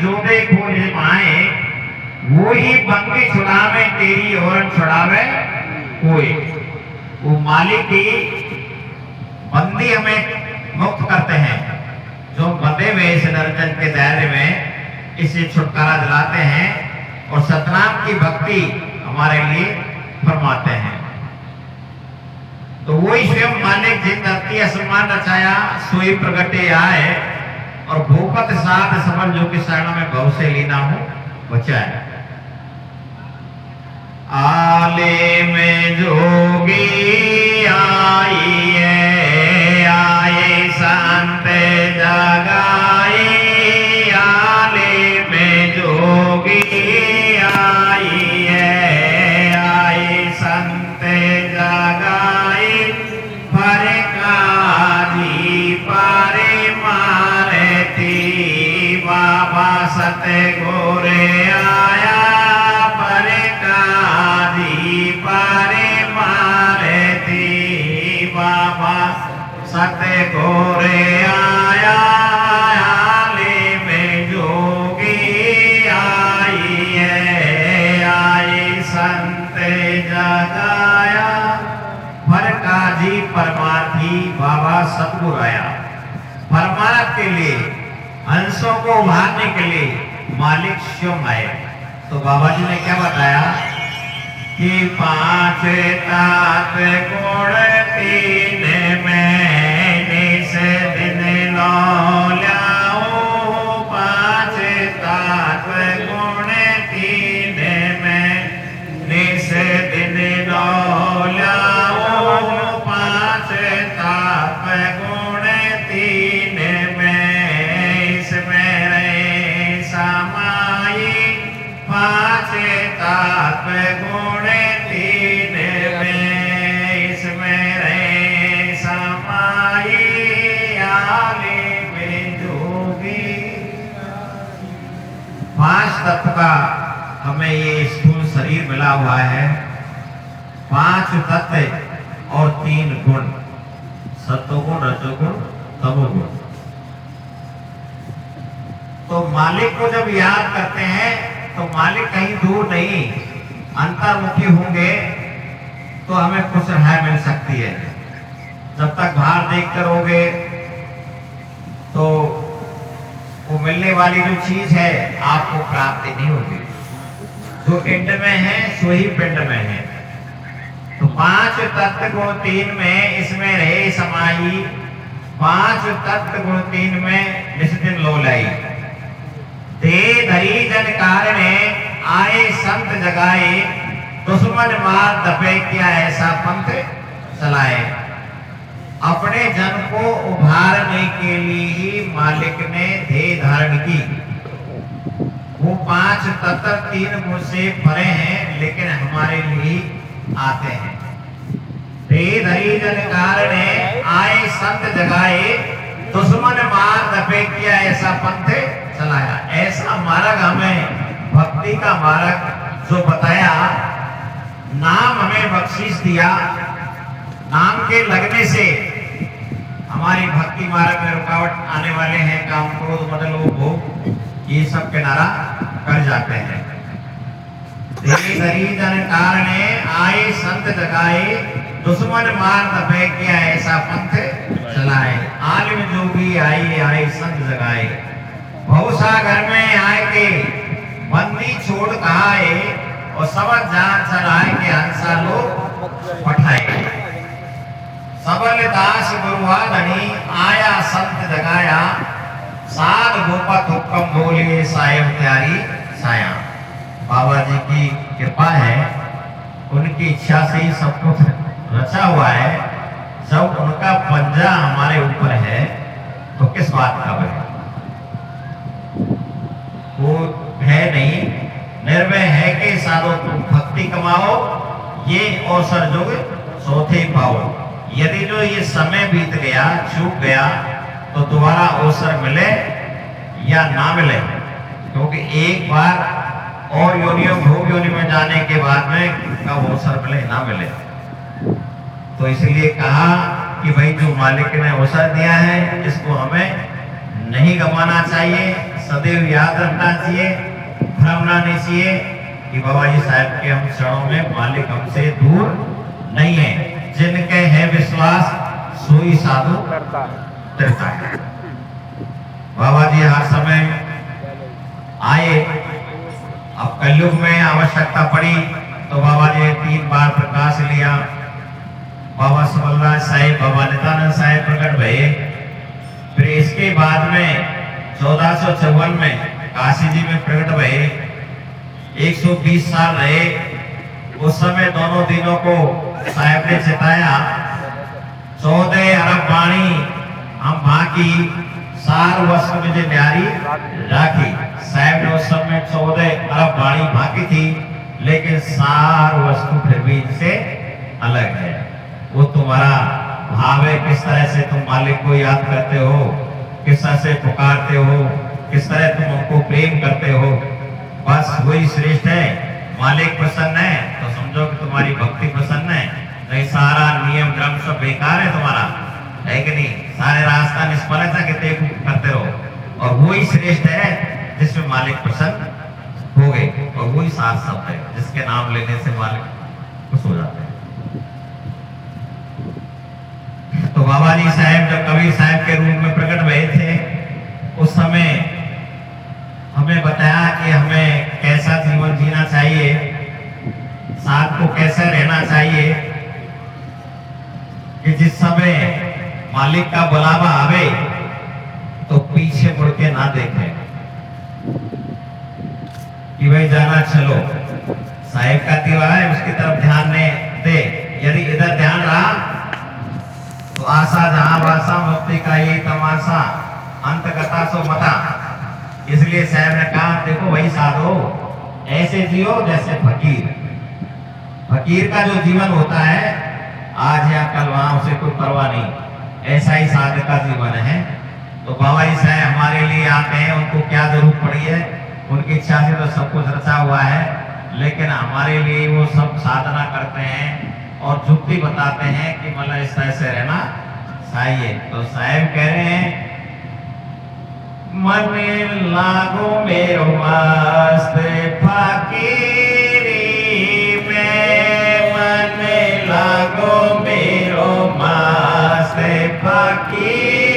जोड़े खोले माए, वो ही बंदी छुड़ावे तेरी और छुड़ावे कोई। वो मालिक ही बंदी हमें मुक्त करते हैं, जो बंधे हुए इस दर्जन के दायरे में इसे छुटकारा दिलाते हैं और सतनाम की भक्ति हमारे लिए फरमाते हैं। तो वही स्वयं मालिक जिन धरती आसमान रचाया सोई प्रगटे आए, और भूपत साध समझ जो कि शरण में भव से लीना हो बचाए। आले में जोगी आई है, आए संत जगाए, आले में जोगी आई है, आए संत जगाए, पर काजी पारे मारे थी, बाबा सत गोरे आया, पर काजी पारे मारे थी, बाबा सत गोरे आया, आले में जोगी आई है, आई संत जगाया, पर काजी परमार्थी बाबा सतगुरु आया। परमार्थ के लिए, हंसों को उभारने के लिए मालिक स्वयं आए। तो बाबा जी ने क्या बताया कि 5 तात गुण 3 में निस दिन लो ल्याओ, 5 तात गुण 3 में निस दिन लो ल्याओ, 5 तात गुण 3 में इसमें रहे समाई, 5 तात गुण 3 में इसमें रहे समाई, आले में जोगी। 5 तत्व का हमें ये स्थूल शरीर मिला हुआ है। 5 तत्व और 3 गुण, सत्वगुण, रजोगुण, तमोगुण। तो मालिक को जब याद करते हैं तो मालिक कहीं दूर नहीं, अंतर्मुखी होंगे तो हमें खुश रहना मिल सकती है। जब तक बाहर देख कर होगे तो वो मिलने वाली जो चीज है आपको प्राप्ति नहीं होगी। जो पिंड में है सो ही पिंड में है। तो 5 तत्व गुण 3 में इसमें रहे समाई, 5 तत्व गुण 3 में निस्दिन लो लाई, दे धरी जन कारणे आए संत जगाए, दुश्मन मार दबे क्या ऐसा पंथ चलाए। अपने जन को उभारने के लिए ही मालिक ने देह धारण की। वो 5 तत्व 3 गुण से भरे हैं, लेकिन हमारे लिए आते हैं। देह धरी जन कारणे आए संत जगाए, दुश्मन मार दबे किया ऐसा पंथ चलाया। ऐसा मार्ग हमें भक्ति का मार्ग जो बताया, नाम हमें बख्शीश दिया। नाम के लगने से हमारी भक्ति मार्ग में रुकावट आने वाले हैं, काम क्रोध मद लोभ भोग, ये सब किनारा कर जाते हैं। धरी जन कारणे आए संत जगाए, दुश्मन मार दबे किया ऐसा पंथ चलाए। आलिम जोगी आई संत जगाए, भवसागर में आए के बंदी छोड़ कहाए, और सबद जान चलाए के हंसा लोग पठाए। सबल दास गुरुआ धनी आया संत जगाया, साध गोपत हुक्म बोले सायब त्यारी साया। बाबा जी की कृपा है, उनकी इच्छा से ही सब कुछ रचा हुआ है। जब उनका पंजा हमारे ऊपर है तो किस बात का भय? वो है नहीं, निर्भय है कि साधो तुम भक्ति कमाओ, ये अवसर जो सोते पाओ। यदि जो ये समय बीत गया, चूक गया, तो दोबारा अवसर मिले या ना मिले, क्योंकि एक बार और योनियों भोग योनि में जाने के बाद में कब अवसर मिले ना मिले। तो इसलिए कहा कि भाई जो मालिक ने अवसर दिया है इसको हमें नहीं गंवाना चाहिए, सदैव याद रखना चाहिए, भ्रमना नहीं चाहिए कि बाबा जी साहब के हम चरणों में मालिक हमसे दूर नहीं है। जिनके है विश्वास सोई साधु तरता है। बाबा जी हर समय आए, अब कलयुग में आवश्यकता पड़ी तो बाबा जी ने 3 बार प्रकाश लिया। बाबा सबलराज साहिब, बाबा नित्यानंद साहिब प्रकट भये। फिर इसके बाद में 1454 में काशी जी में प्रकट भये। 120 साल रहे। उस समय दोनों दिनों को साहिब ने चिताया। 14 अरब वाणी हम बाकी सार वस्त्र में जो न्यारी राखी। साहिब ने उस समय 14 अरब वाणी बाकी थी, लेकिन सार वस्तु फिर भी इनसे अलग है। वो तुम्हारा भाव है, किस तरह से तुम मालिक को याद करते हो, किस तरह से पुकारते हो, किस तरह तुम उनको प्रेम करते हो, बस वही श्रेष्ठ है। मालिक प्रसन्न है तो समझो कि तुम्हारी भक्ति प्रसन्न है, नहीं सारा नियम धर्म सब बेकार है तुम्हारा, है कि नहीं? सारे रास्ता निष्फल है कि ते करते रहो। और वही श्रेष्ठ है जिसमें मालिक प्रसन्न हो गए, और वही सार शब्द है जिसके नाम लेने से मालिक खुश हो जाते हैं। तो बाबा जी साहब जब कबीर साहब के रूप में प्रकट हुए थे, उस समय हमें बताया कि हमें कैसा जीवन जीना चाहिए, साथ को कैसे रहना चाहिए, कि जिस समय मालिक का बुलावा आवे तो पीछे मुड़ के ना देखे कि भाई जाना चलो, साहिब का दीवार है उसकी तरफ ध्यान दे। यदि इधर ध्यान रहा तो आशा जहां वासा मुक्ति का ये तमाशा, अंत कथा सो मता। इसलिए साहब ने कहा देखो वही साधो, ऐसे जियो जैसे फकीर। फकीर का जो जीवन होता है आज या कल वहां उसे कोई परवाह नहीं, ऐसा ही साधक का जीवन है। तो बाबा जी साहब हमारे लिए आते हैं, उनको क्या जरूरत पड़ी है, उनकी इच्छा से तो सब कुछ रचा हुआ है, लेकिन हमारे लिए वो सब साधना करते हैं और जुक्ति बताते हैं कि मतलब इस तरह से रहना चाहिए। तो साहब कह रहे हैं मन लागो मेरो मस्त फकीरी में, मन लागो मेरो मस्त फकीरी